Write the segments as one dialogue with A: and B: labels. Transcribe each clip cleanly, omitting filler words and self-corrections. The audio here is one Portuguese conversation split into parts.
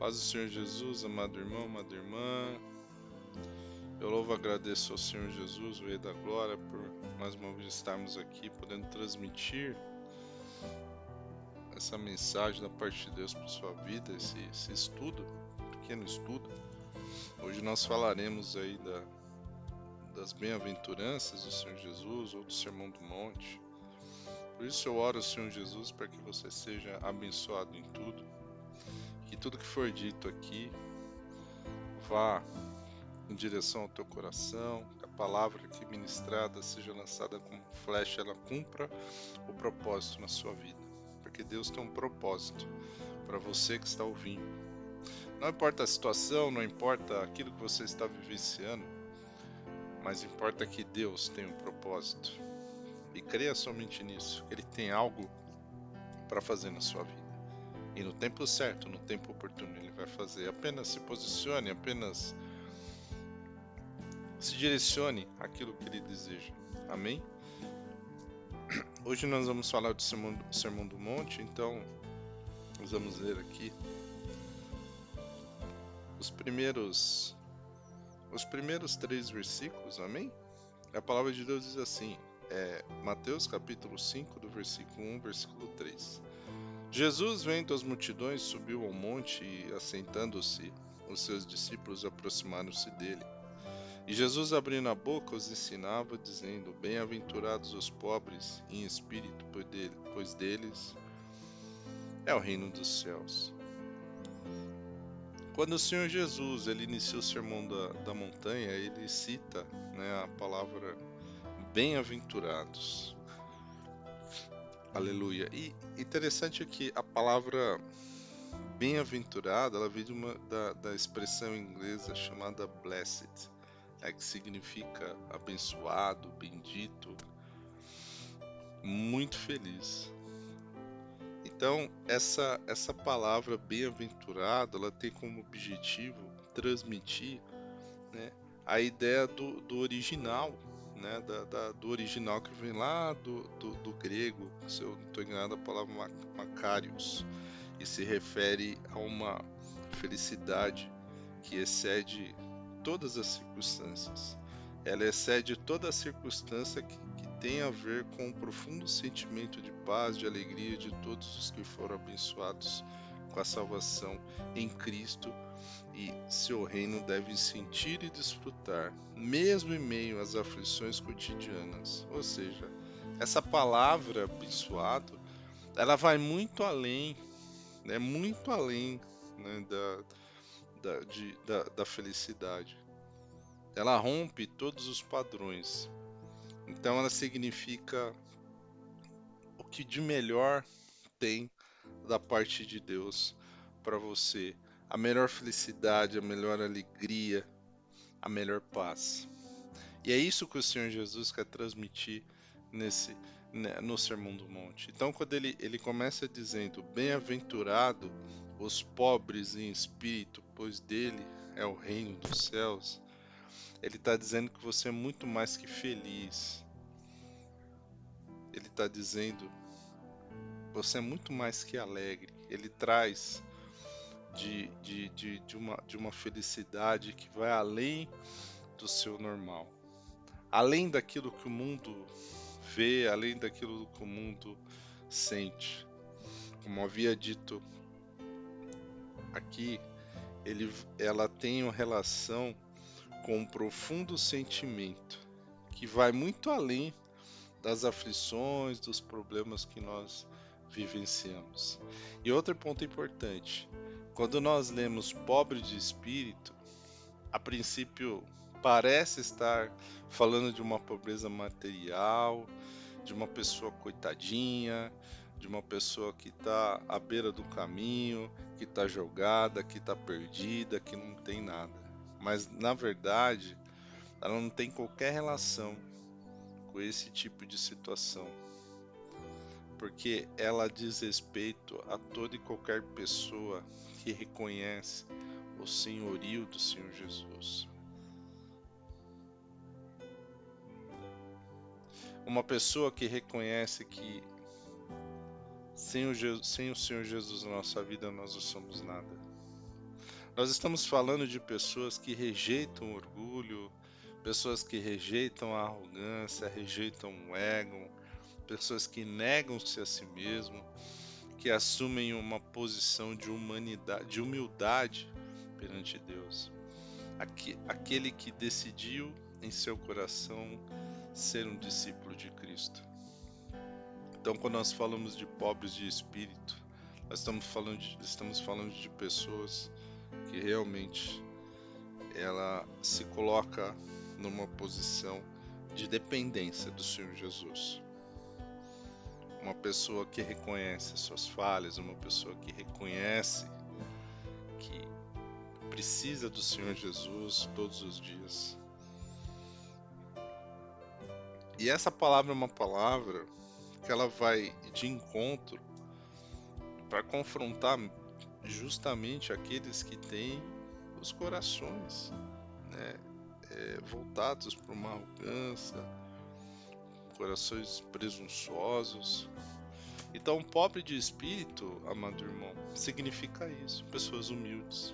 A: Paz do Senhor Jesus, amado irmão, amada irmã. Eu louvo e agradeço ao Senhor Jesus, o Rei da Glória, por mais uma vez estarmos aqui, podendo transmitir essa mensagem da parte de Deus para sua vida, esse estudo, pequeno estudo. Hoje nós falaremos aí das bem-aventuranças do Senhor Jesus ou do Sermão do Monte. Por isso eu oro ao Senhor Jesus para que você seja abençoado em tudo, que tudo que for dito aqui vá em direção ao teu coração, que a palavra aqui ministrada seja lançada como flecha, ela cumpra o propósito na sua vida, porque Deus tem um propósito para você que está ouvindo. Não importa a situação, não importa aquilo que você está vivenciando, mas importa que Deus tem um propósito, e creia somente nisso, que Ele tem algo para fazer na sua vida, e no tempo certo, no tempo oportuno Ele vai fazer. Apenas se posicione, apenas se direcione àquilo que Ele deseja. Amém? Hoje nós vamos falar do Sermão do Monte, então nós vamos ler aqui os primeiros 3 versículos, amém? A palavra de Deus diz assim, Mateus capítulo 5, do versículo 1, versículo 3. Jesus, vendo as multidões, subiu ao monte e, assentando-se, os seus discípulos aproximaram-se dele. E Jesus, abrindo a boca, os ensinava, dizendo: Bem-aventurados os pobres em espírito, pois deles é o reino dos céus. Quando o Senhor Jesus ele inicia o sermão da montanha, ele cita, a palavra bem-aventurados. Aleluia. E interessante é que a palavra bem-aventurado, ela vem da expressão inglesa chamada blessed, que significa abençoado, bendito, muito feliz. Então, essa palavra bem-aventurado, ela tem como objetivo transmitir, a ideia do original, do original que vem lá do grego, se eu não estou enganado, a palavra Makarios, e se refere a uma felicidade que excede todas as circunstâncias. Ela excede toda a circunstância que tem a ver com o profundo sentimento de paz, de alegria de todos os que foram abençoados com a salvação em Cristo e seu reino devem sentir e desfrutar, mesmo em meio às aflições cotidianas. Ou seja, essa palavra abençoado, ela vai muito além, muito além, da felicidade. Ela rompe todos os padrões. Então ela significa o que de melhor tem da parte de Deus para você. A melhor felicidade, a melhor alegria, a melhor paz. E é isso que o Senhor Jesus quer transmitir no Sermão do Monte. Então quando ele começa dizendo, bem-aventurado os pobres em espírito, pois dele é o reino dos céus, ele está dizendo que você é muito mais que feliz. Ele está dizendo você é muito mais que alegre. Ele traz de uma felicidade que vai além do seu normal, além daquilo que o mundo vê, além daquilo que o mundo sente. Como havia dito aqui, ela tem uma relação com um profundo sentimento que vai muito além das aflições, dos problemas que nós vivenciamos. E outro ponto importante, quando nós lemos pobre de espírito, a princípio parece estar falando de uma pobreza material, de uma pessoa coitadinha, de uma pessoa que está à beira do caminho, que está jogada, que está perdida, que não tem nada. Mas na verdade, ela não tem qualquer relação com esse tipo de situação, porque ela diz respeito a toda e qualquer pessoa que reconhece o senhorio do Senhor Jesus. Uma pessoa que reconhece que sem o Senhor Jesus na nossa vida nós não somos nada. Nós estamos falando de pessoas que rejeitam o orgulho, pessoas que rejeitam a arrogância, rejeitam o ego, pessoas que negam-se a si mesmo, que assumem uma posição de humanidade, de humildade perante Deus. Aquele que decidiu em seu coração ser um discípulo de Cristo. Então, quando nós falamos de pobres de espírito, nós estamos falando de pessoas que realmente ela se coloca numa posição de dependência do Senhor Jesus. Uma pessoa que reconhece as suas falhas, uma pessoa que reconhece que precisa do Senhor Jesus todos os dias. E essa palavra é uma palavra que ela vai de encontro para confrontar justamente aqueles que têm os corações, né, voltados para uma arrogância, corações presunçosos. Então, pobre de espírito, amado irmão, significa isso: pessoas humildes,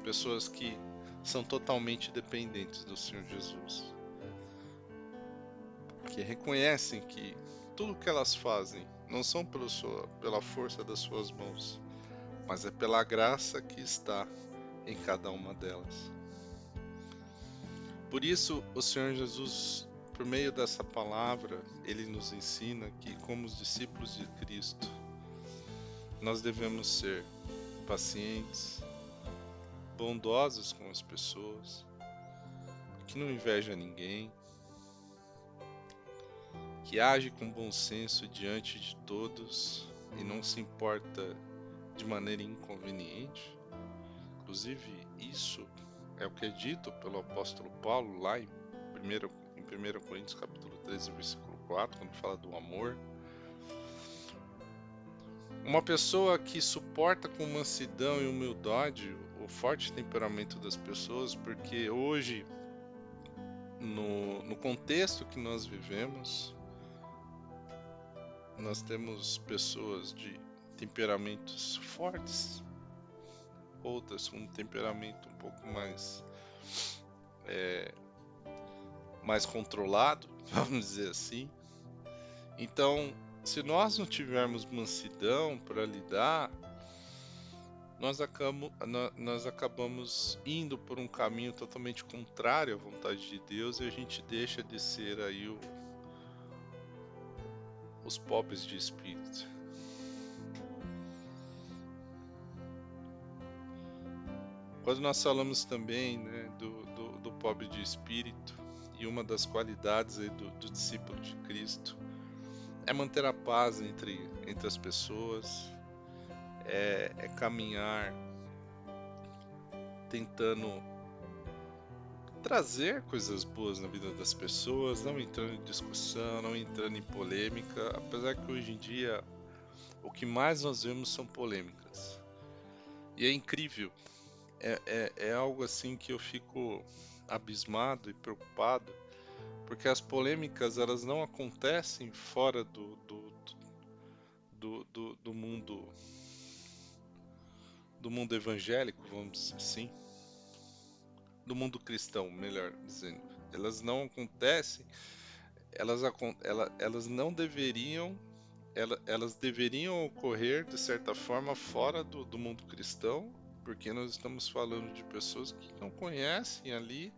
A: pessoas que são totalmente dependentes do Senhor Jesus, que reconhecem que tudo que elas fazem não são pela força das suas mãos, mas é pela graça que está em cada uma delas. Por isso, o Senhor Jesus, por meio dessa palavra, Ele nos ensina que, como os discípulos de Cristo, nós devemos ser pacientes, bondosos com as pessoas, que não inveja ninguém, que age com bom senso diante de todos e não se importa de maneira inconveniente. Inclusive, isso é o que é dito pelo apóstolo Paulo lá em 1 Coríntios capítulo 13, versículo 4, quando fala do amor. Uma pessoa que suporta com mansidão e humildade o forte temperamento das pessoas, porque hoje, no contexto que nós vivemos, nós temos pessoas de temperamentos fortes, outras com um temperamento um pouco mais controlado, vamos dizer assim. Então, se nós não tivermos mansidão para lidar, nós acabamos indo por um caminho totalmente contrário à vontade de Deus e a gente deixa de ser aí os pobres de espírito. Quando nós falamos também, né, do pobre de espírito, e uma das qualidades aí do discípulo de Cristo é manter a paz entre as pessoas, é caminhar tentando trazer coisas boas na vida das pessoas, não entrando em discussão, não entrando em polêmica, apesar que hoje em dia o que mais nós vemos são polêmicas. E é incrível, é algo assim que eu fico abismado e preocupado, porque as polêmicas elas não acontecem fora do mundo evangélico, vamos dizer assim, do mundo cristão, melhor dizendo. Elas não acontecem, elas não deveriam, elas deveriam ocorrer de certa forma fora do mundo cristão, porque nós estamos falando de pessoas que não conhecem ali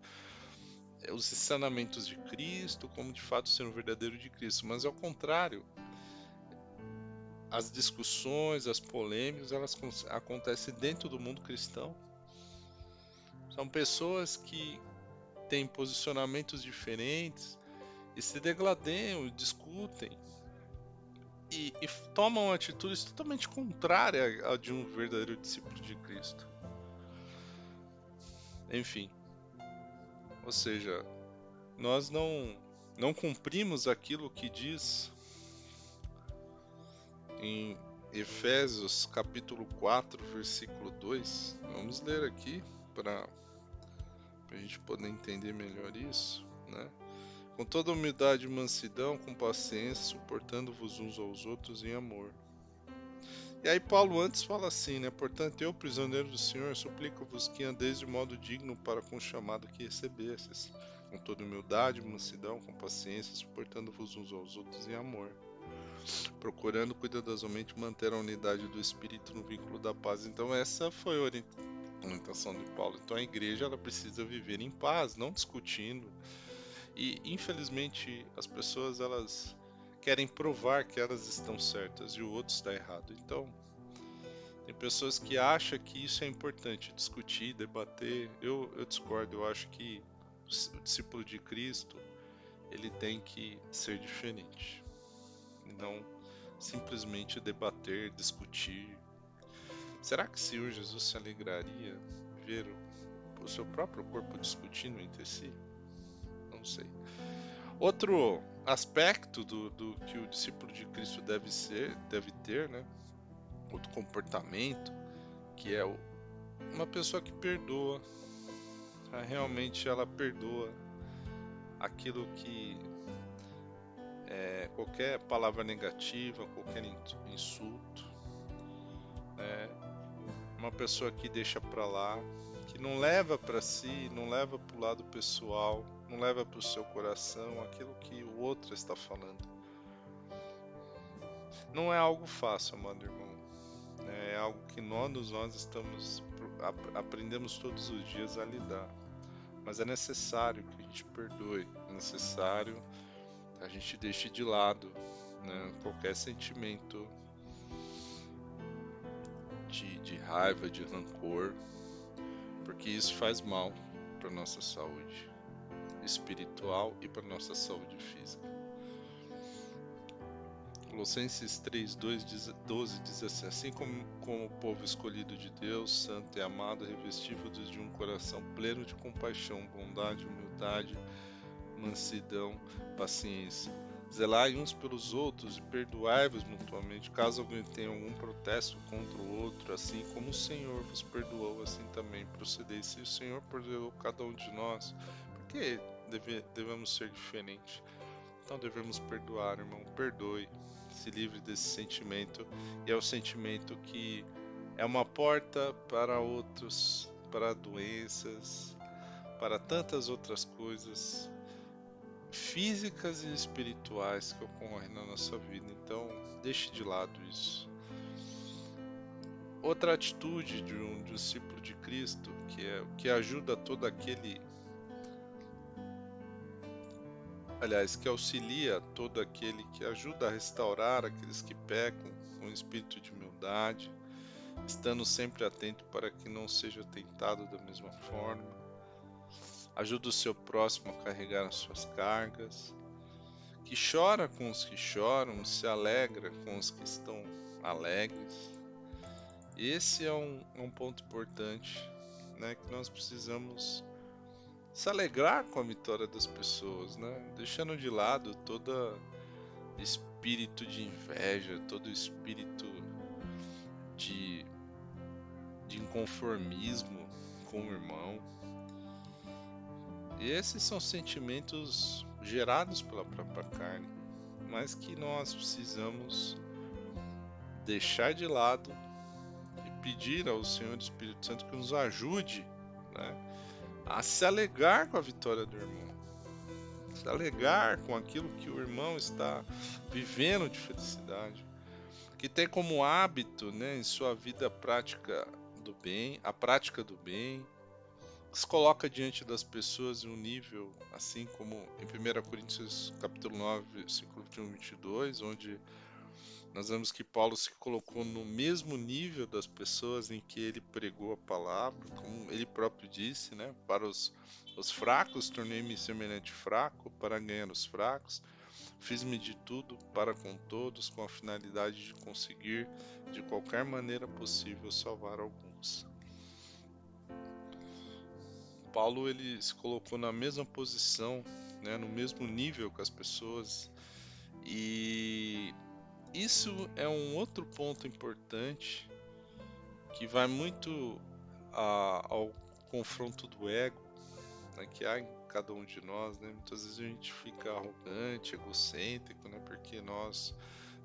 A: os ensinamentos de Cristo, como de fato ser um verdadeiro de Cristo, mas ao contrário, as discussões, as polêmicas, elas acontecem dentro do mundo cristão. São pessoas que têm posicionamentos diferentes e se degladeiam, discutem e tomam atitudes totalmente contrárias a de um verdadeiro discípulo de Cristo. Enfim, ou seja, nós não cumprimos aquilo que diz em Efésios capítulo 4, versículo 2. Vamos ler aqui para a gente poder entender melhor isso, né? Com toda humildade e mansidão, com paciência, suportando-vos uns aos outros em amor. E aí Paulo antes fala assim, né? Portanto, eu, prisioneiro do Senhor, suplico-vos que andeis de modo digno para com o chamado que recebestes, com toda humildade, mansidão, com paciência, suportando-vos uns aos outros em amor, procurando cuidadosamente manter a unidade do Espírito no vínculo da paz. Então essa foi a orientação de Paulo. Então a igreja ela precisa viver em paz, não discutindo. E infelizmente as pessoas elas querem provar que elas estão certas e o outro está errado. Então tem pessoas que acham que isso é importante, discutir, debater. Eu discordo, eu acho que o discípulo de Cristo ele tem que ser diferente. E não simplesmente debater, discutir. Será que o Senhor Jesus se alegraria ver o seu próprio corpo discutindo entre si? Não sei. Outro aspecto do que o discípulo de Cristo deve ter, né? Outro comportamento, que é uma pessoa que perdoa. Realmente ela perdoa aquilo que qualquer palavra negativa, qualquer insulto, né? Uma pessoa que deixa pra lá, que não leva pra si, não leva pro lado pessoal, não leva pro seu coração aquilo que o outro está falando. Não é algo fácil, amado irmão. É algo que nós aprendemos todos os dias a lidar. Mas é necessário que a gente perdoe, é necessário que a gente deixe de lado, né, qualquer sentimento de raiva, de rancor, porque isso faz mal para nossa saúde espiritual e para nossa saúde física. Colossenses 3, 12 diz assim: assim como o povo escolhido de Deus, santo e amado, revestivos de um coração pleno de compaixão, bondade, humildade, mansidão, paciência. Zelai uns pelos outros e perdoai-vos mutuamente, caso alguém tenha algum protesto contra o outro, assim como o Senhor vos perdoou, assim também procedei. Se o Senhor perdoou cada um de nós, por que devemos ser diferentes? Então devemos perdoar, irmão. Perdoe, se livre desse sentimento. E é o sentimento que é uma porta para outros, para doenças, para tantas outras coisas físicas e espirituais que ocorrem na nossa vida. Então, deixe de lado isso. Outra atitude de um discípulo de Cristo, que ajuda todo aquele, que auxilia todo aquele, que ajuda a restaurar aqueles que pecam com espírito de humildade, estando sempre atento para que não seja tentado da mesma forma. Ajuda o seu próximo a carregar as suas cargas, que chora com os que choram, se alegra com os que estão alegres. Esse é um ponto importante, né, que nós precisamos se alegrar com a vitória das pessoas, né, deixando de lado todo espírito de inveja, todo espírito de inconformismo com o irmão. E esses são sentimentos gerados pela própria carne, mas que nós precisamos deixar de lado e pedir ao Senhor Espírito Santo que nos ajude, né, a se alegrar com a vitória do irmão, se alegrar com aquilo que o irmão está vivendo de felicidade, que tem como hábito, né, em sua vida prática do bem, a prática do bem, se coloca diante das pessoas em um nível, assim como em 1 Coríntios capítulo 9, versículo 21 e 22, onde nós vemos que Paulo se colocou no mesmo nível das pessoas em que ele pregou a palavra, como ele próprio disse, né? Para os fracos, tornei-me semelhante fraco para ganhar os fracos. Fiz-me de tudo para com todos, com a finalidade de conseguir, de qualquer maneira possível, salvar alguns. Paulo ele se colocou na mesma posição, né? No mesmo nível que as pessoas, e isso é um outro ponto importante que vai muito ao confronto do ego, né, que há em cada um de nós, né? Muitas vezes a gente fica arrogante, egocêntrico, né, porque nós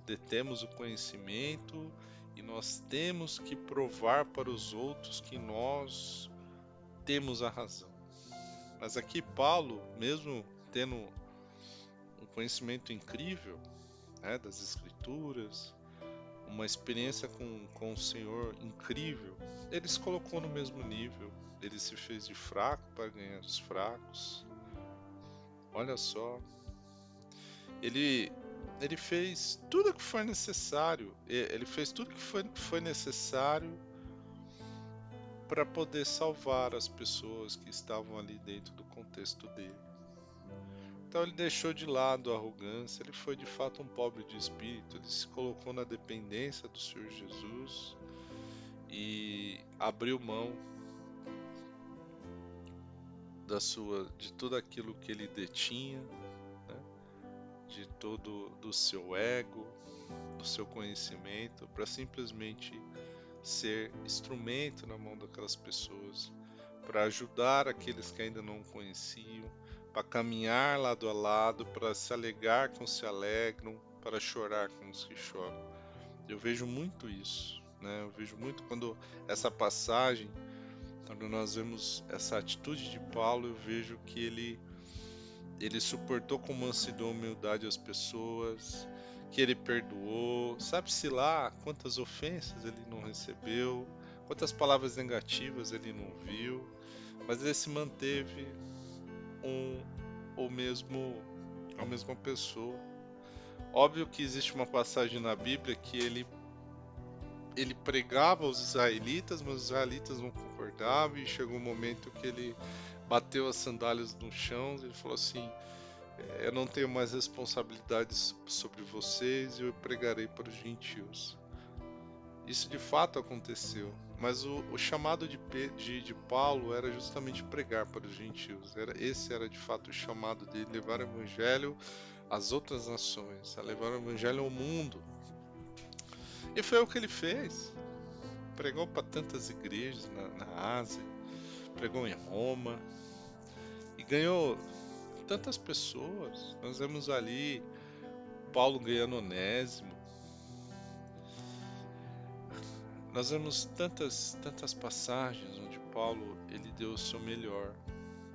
A: detemos o conhecimento e nós temos que provar para os outros que nós temos a razão. Mas aqui Paulo, mesmo tendo um conhecimento incrível, né, das Escrituras, uma experiência com o Senhor incrível, ele se colocou no mesmo nível. Ele se fez de fraco para ganhar os fracos. Olha só, ele fez tudo o que foi necessário. Ele fez tudo o que foi necessário para poder salvar as pessoas que estavam ali dentro do contexto dele. Então ele deixou de lado a arrogância, ele foi de fato um pobre de espírito, ele se colocou na dependência do Senhor Jesus e abriu mão de tudo aquilo que ele detinha, né? De todo do seu ego, do seu conhecimento, para simplesmente ser instrumento na mão daquelas pessoas, para ajudar aqueles que ainda não o conheciam, para caminhar lado a lado, para se alegrar com os que se alegram, para chorar com os que choram. Eu vejo muito isso, né? Eu vejo muito quando essa passagem, quando nós vemos essa atitude de Paulo, eu vejo que ele suportou com mansidão e humildade as pessoas, que ele perdoou, sabe-se lá quantas ofensas ele não recebeu, quantas palavras negativas ele não viu, mas ele se manteve a mesma pessoa. Óbvio que existe uma passagem na Bíblia que ele pregava aos israelitas, mas os israelitas não concordavam, e chegou um momento que ele bateu as sandálias no chão e ele falou assim: eu não tenho mais responsabilidades sobre vocês e eu pregarei para os gentios. Isso de fato aconteceu, mas o chamado de Paulo era justamente pregar para os gentios. Esse era de fato o chamado dele, levar o evangelho às outras nações, a levar o evangelho ao mundo. E foi o que ele fez. Pregou para tantas igrejas na Ásia, pregou em Roma e ganhou tantas pessoas. Nós vemos ali Paulo ganhando Onésimo. Nós vemos tantas passagens onde Paulo ele deu o seu melhor.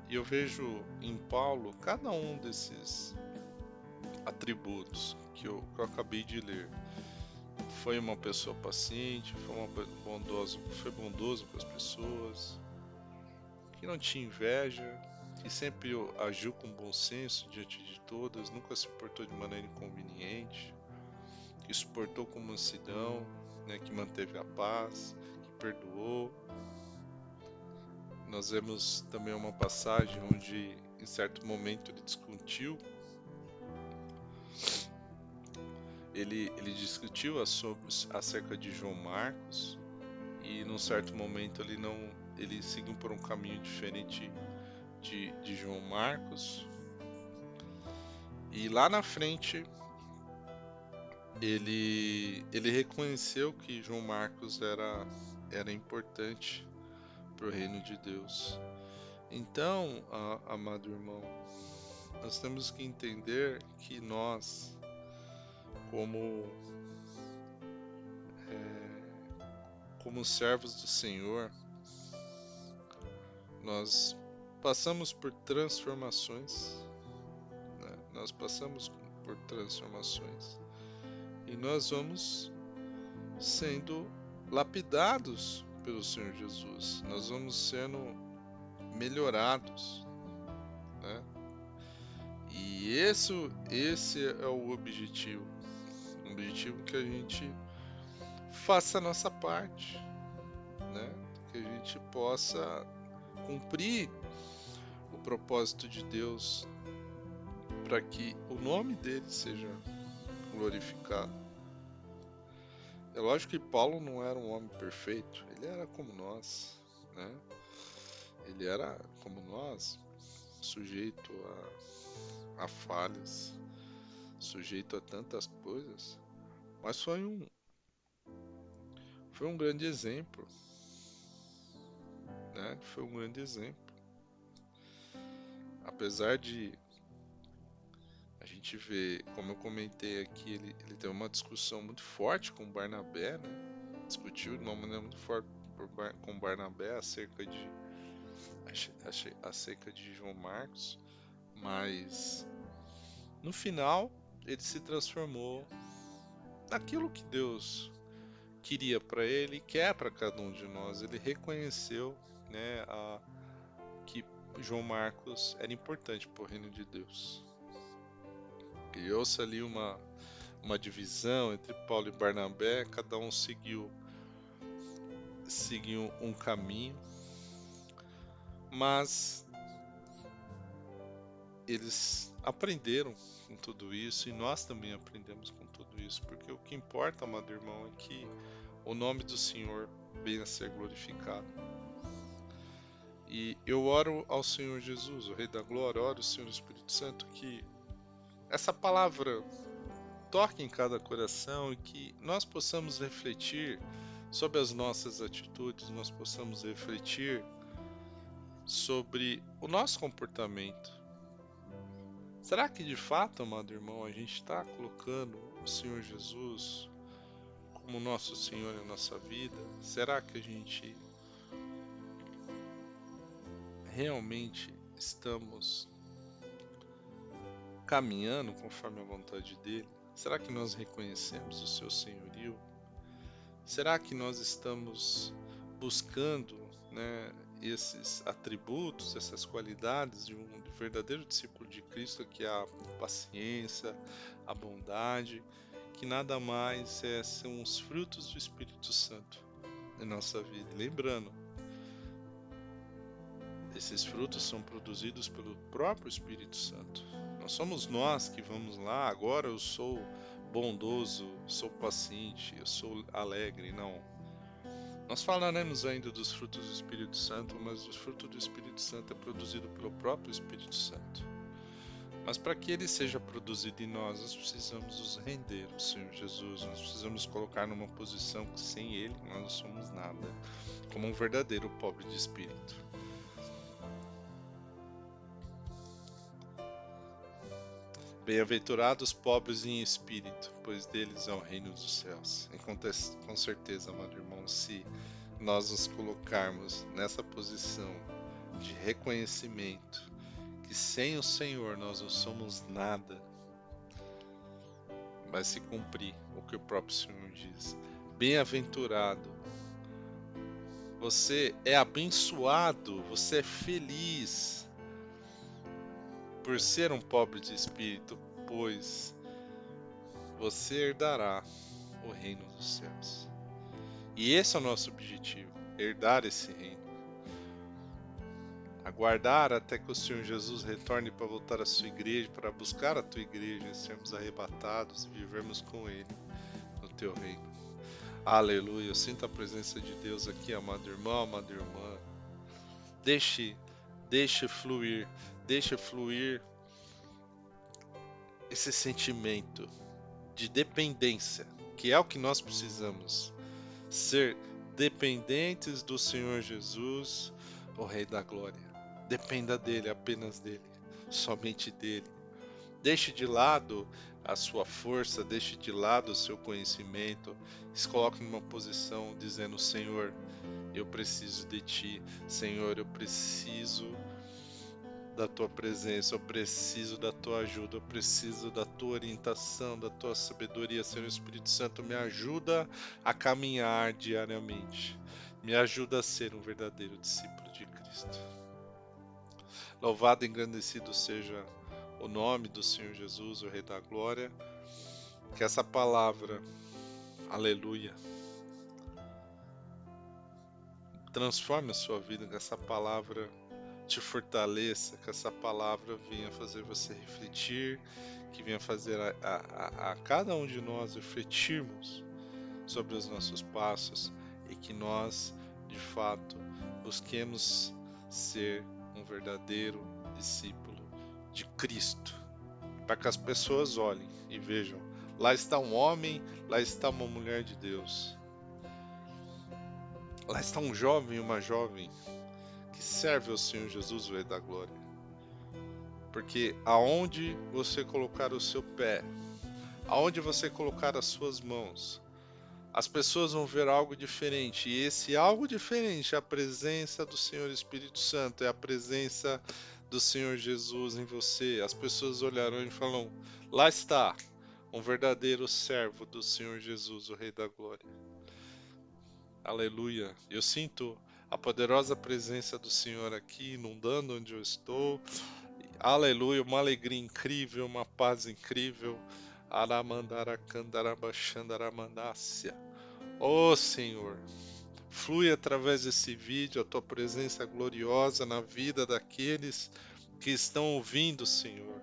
A: E eu vejo em Paulo cada um desses atributos que eu acabei de ler. Foi uma pessoa paciente, foi bondoso com as pessoas, que não tinha inveja, que sempre agiu com bom senso diante de todas, nunca se portou de maneira inconveniente, que suportou com mansidão, né, que manteve a paz, que perdoou. Nós vemos também uma passagem onde em certo momento ele discutiu, ele discutiu acerca de João Marcos, e num certo momento ele seguiu por um caminho diferente de João Marcos, e lá na frente ele reconheceu que João Marcos era importante para o reino de Deus. Então, amado irmão, nós temos que entender que nós, como servos do Senhor, nós passamos por transformações, né? Nós passamos por transformações e nós vamos sendo lapidados pelo Senhor Jesus, nós vamos sendo melhorados, né? E esse é o objetivo que a gente faça a nossa parte, né? Que a gente possa cumprir o propósito de Deus para que o nome dele seja glorificado. É lógico que Paulo não era um homem perfeito, ele era como nós, né? Ele era como nós, sujeito a falhas, sujeito a tantas coisas, mas foi um grande exemplo, né? Foi um grande exemplo. Apesar de a gente ver, como eu comentei aqui, ele tem uma discussão muito forte com Barnabé, né? discutiu de uma maneira muito forte com Barnabé acerca de João Marcos, mas no final ele se transformou naquilo que Deus queria para ele e quer para cada um de nós. Ele reconheceu, né, que João Marcos era importante para o reino de Deus. Criou-se ali uma divisão entre Paulo e Barnabé, cada um seguiu um caminho, mas eles aprenderam com tudo isso e nós também aprendemos com tudo isso, porque o que importa, amado irmão, é que o nome do Senhor venha a ser glorificado. E eu oro ao Senhor Jesus, o Rei da Glória, oro ao Senhor Espírito Santo, que essa palavra toque em cada coração e que nós possamos refletir sobre as nossas atitudes, nós possamos refletir sobre o nosso comportamento. Será que de fato, amado irmão, a gente está colocando o Senhor Jesus como nosso Senhor em nossa vida? Será que a gente realmente estamos caminhando conforme a vontade dele? Será que nós reconhecemos o seu senhorio? Será que nós estamos buscando, né, esses atributos, essas qualidades de um verdadeiro discípulo de Cristo, que é a paciência, a bondade, que nada mais são os frutos do Espírito Santo em nossa vida? Lembrando, esses frutos são produzidos pelo próprio Espírito Santo. Não somos nós que vamos lá, agora eu sou bondoso, sou paciente, eu sou alegre, não. Nós falaremos ainda dos frutos do Espírito Santo, mas o fruto do Espírito Santo é produzido pelo próprio Espírito Santo. Mas para que ele seja produzido em nós, nós precisamos nos render ao Senhor Jesus, nós precisamos colocar numa posição que sem ele nós não somos nada, como um verdadeiro pobre de espírito. Bem-aventurados pobres em espírito, pois deles é o reino dos céus. E com certeza, amado irmão, se nós nos colocarmos nessa posição de reconhecimento que sem o Senhor nós não somos nada, vai se cumprir o que o próprio Senhor diz. Bem-aventurado, você é abençoado, você é feliz por ser um pobre de espírito, pois você herdará o reino dos céus. E esse é o nosso objetivo, herdar esse reino. Aguardar até que o Senhor Jesus retorne para voltar à sua igreja, para buscar a tua igreja, sermos arrebatados e vivermos com Ele no teu reino. Aleluia, eu sinto a presença de Deus aqui, amado irmão, amada irmã. Deixe fluir esse sentimento de dependência, que é o que nós precisamos. Ser dependentes do Senhor Jesus, o Rei da Glória. Dependa dele, apenas dele, somente dele. Deixe de lado a sua força, deixe de lado o seu conhecimento, se coloque numa posição dizendo: Senhor, eu preciso de ti, Senhor, eu preciso da tua presença, eu preciso da tua ajuda, eu preciso da tua orientação, da tua sabedoria. Senhor Espírito Santo, me ajuda a caminhar diariamente, me ajuda a ser um verdadeiro discípulo de Cristo. Louvado e engrandecido seja o nome do Senhor Jesus, o Rei da Glória. Que essa palavra, aleluia, transforme a sua vida, que essa palavra te fortaleça, que essa palavra venha fazer você refletir, que venha fazer a cada um de nós refletirmos sobre os nossos passos e que nós, de fato, busquemos ser um verdadeiro discípulo de Cristo, para que as pessoas olhem e vejam: lá está um homem, lá está uma mulher de Deus, lá está um jovem e uma jovem que serve ao Senhor Jesus, o Rei da Glória. Porque aonde você colocar o seu pé, aonde você colocar as suas mãos, as pessoas vão ver algo diferente. E esse algo diferente é a presença do Senhor Espírito Santo, é a presença do Senhor Jesus em você. As pessoas olharão e falam: lá está um verdadeiro servo do Senhor Jesus, o Rei da Glória. Aleluia. Eu sinto a poderosa presença do Senhor aqui inundando onde eu estou. Aleluia, uma alegria incrível, uma paz incrível. Aramandarakandarabashandaramandácia. Oh Senhor, flui através desse vídeo a tua presença gloriosa na vida daqueles que estão ouvindo, Senhor,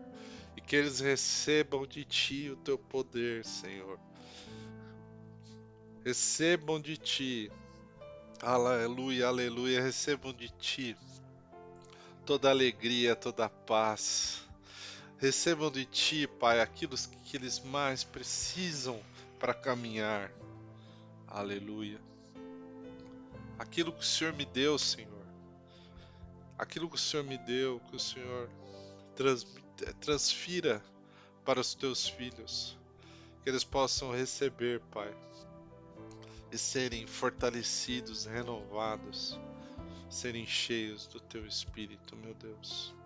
A: e que eles recebam de ti o teu poder, Senhor. Recebam de ti, aleluia, aleluia, recebam de ti toda alegria, toda paz. Recebam de ti, Pai, aquilo que eles mais precisam para caminhar. Aleluia. Aquilo que o Senhor me deu, Senhor. Aquilo que o Senhor me deu, que o Senhor transfira para os teus filhos. Que eles possam receber, Pai. E serem fortalecidos, renovados. Serem cheios do teu Espírito, meu Deus.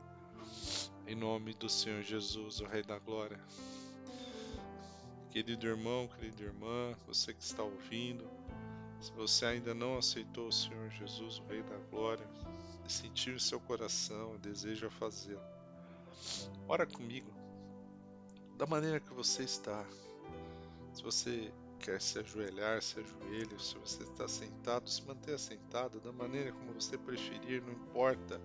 A: Em nome do Senhor Jesus, o Rei da Glória. Querido irmão, querida irmã, você que está ouvindo, se você ainda não aceitou o Senhor Jesus, o Rei da Glória, e sentiu em seu coração e deseja fazê-lo, ora comigo, da maneira que você está. Se você quer se ajoelhar, se ajoelhe. Se você está sentado, se mantenha sentado, da maneira como você preferir, não importa.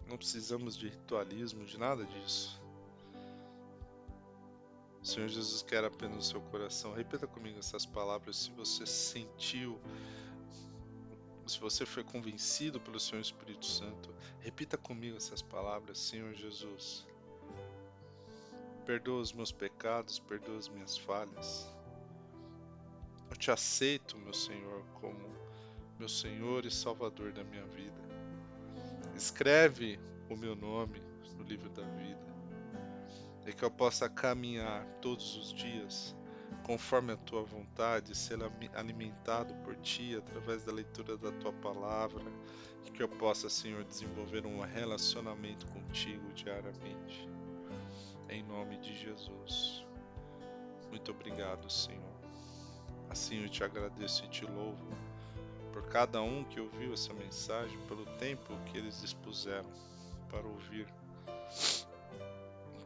A: Não precisamos de ritualismo, de nada disso. O Senhor Jesus quer apenas o seu coração. Repita comigo essas palavras se você sentiu, se você foi convencido pelo Senhor Espírito Santo. Repita comigo essas palavras: Senhor Jesus, perdoa os meus pecados, perdoa as minhas falhas. Eu te aceito, meu Senhor, como meu Senhor e Salvador da minha vida. Escreve o meu nome no livro da vida. E que eu possa caminhar todos os dias conforme a tua vontade, ser alimentado por ti através da leitura da tua palavra, e que eu possa, Senhor, desenvolver um relacionamento contigo diariamente. Em nome de Jesus. Muito obrigado, Senhor. Assim eu te agradeço e te louvo por cada um que ouviu essa mensagem, pelo tempo que eles dispuseram para ouvir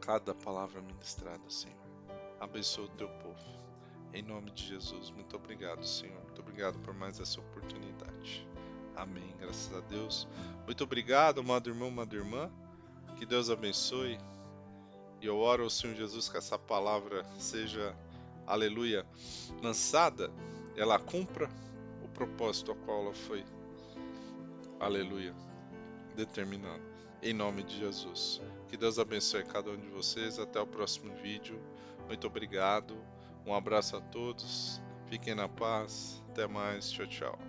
A: cada palavra ministrada, Senhor. Abençoa o teu povo. Em nome de Jesus, muito obrigado, Senhor. Muito obrigado por mais essa oportunidade. Amém. Graças a Deus. Muito obrigado, amado irmão, amada irmã. Que Deus abençoe. E eu oro ao Senhor Jesus que essa palavra seja, aleluia, lançada, ela cumpra o propósito ao qual ela foi, aleluia, determinada. Em nome de Jesus. Que Deus abençoe cada um de vocês. Até o próximo vídeo. Muito obrigado. Um abraço a todos. Fiquem na paz. Até mais. Tchau, tchau.